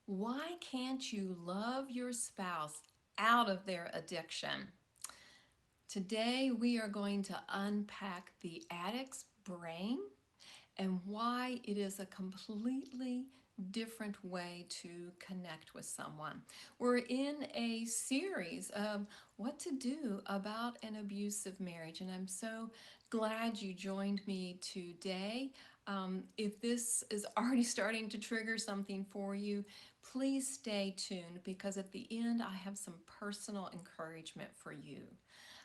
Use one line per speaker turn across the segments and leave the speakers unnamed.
Why can't you love your spouse out of their addiction? Today, we are going to unpack the addict's brain and why it is a completely different way to connect with someone. We're in a series of what to do about an abusive marriage, and I'm so glad you joined me today. If this is already starting to trigger something for you, please stay tuned because at the end I have some personal encouragement for you.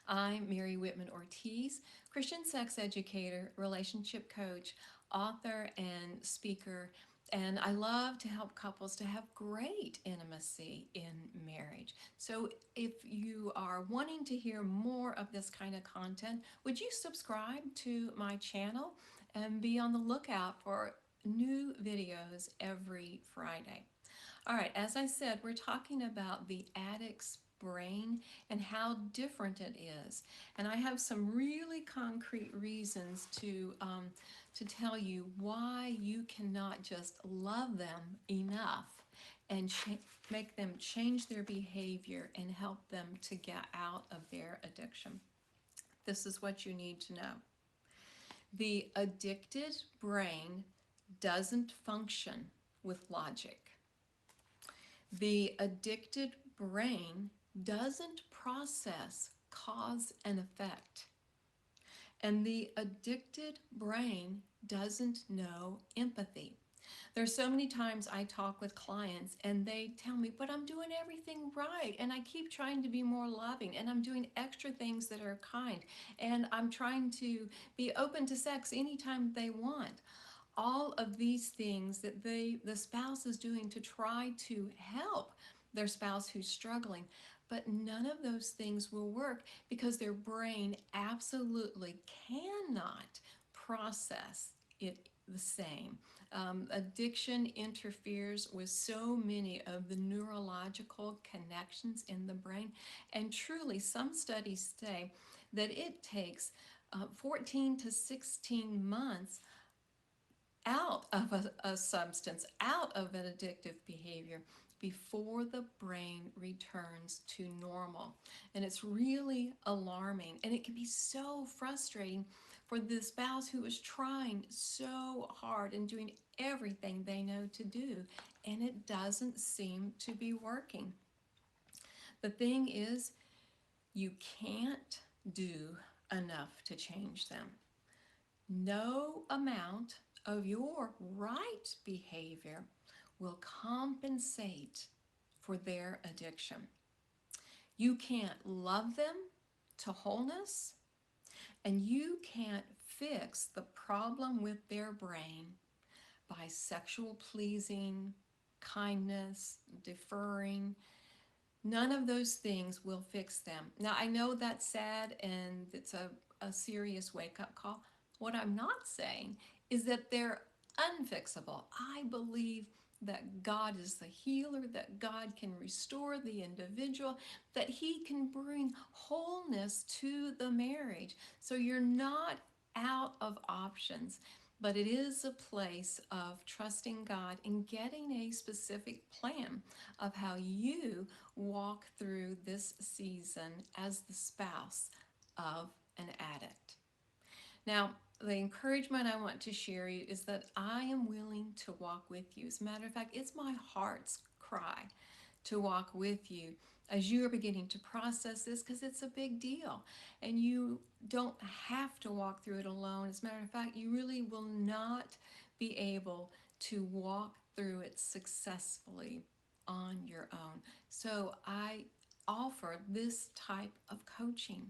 I'm Mary Whitman Ortiz, Christian sex educator, relationship coach, author, and speaker. And I love to help couples to have great intimacy in marriage. So if you are wanting to hear more of this kind of content, would you subscribe to my channel and be on the lookout for new videos every Friday? All right, as I said, we're talking about the addict's brain and how different it is. And I have some really concrete reasons to tell you why you cannot just love them enough and make them change their behavior and help them to get out of their addiction. This is what you need to know. The addicted brain doesn't function with logic. The addicted brain doesn't process cause and effect. And the addicted brain doesn't know empathy. There's so many times I talk with clients and they tell me, but I'm doing everything right and I keep trying to be more loving and I'm doing extra things that are kind and I'm trying to be open to sex anytime they want. All of these things that the spouse is doing to try to help their spouse who's struggling, but none of those things will work because their brain absolutely cannot process it the same. Addiction interferes with so many of the neurological connections in the brain, and truly some studies say that it takes 14 to 16 months out of a substance, out of an addictive behavior before the brain returns to normal. And it's really alarming. And it can be so frustrating for the spouse who is trying so hard and doing everything they know to do, and it doesn't seem to be working. The thing is, you can't do enough to change them. No amount of your right behavior will compensate for their addiction. You can't love them to wholeness, and you can't fix the problem with their brain by sexual pleasing, kindness, deferring. None of those things will fix them. Now, I know that's sad and it's a serious wake-up call. What I'm not saying is that they're unfixable. I believe that God is the healer, that God can restore the individual, that He can bring wholeness to the marriage. So you're not out of options, but it is a place of trusting God and getting a specific plan of how you walk through this season as the spouse of an addict. Now, the encouragement I want to share you is that I am willing to walk with you. As a matter of fact, it's my heart's cry to walk with you as you are beginning to process this because it's a big deal and you don't have to walk through it alone. As a matter of fact, you really will not be able to walk through it successfully on your own. So I offer this type of coaching.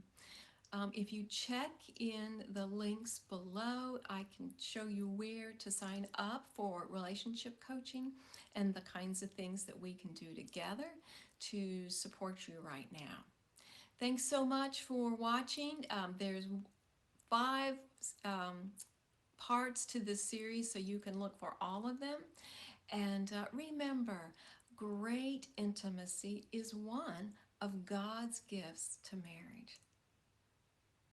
If you check in the links below, I can show you where to sign up for relationship coaching and the kinds of things that we can do together to support you right now. Thanks so much for watching. There's 5 um, parts to this series, so you can look for all of them. And remember, great intimacy is one of God's gifts to marriage.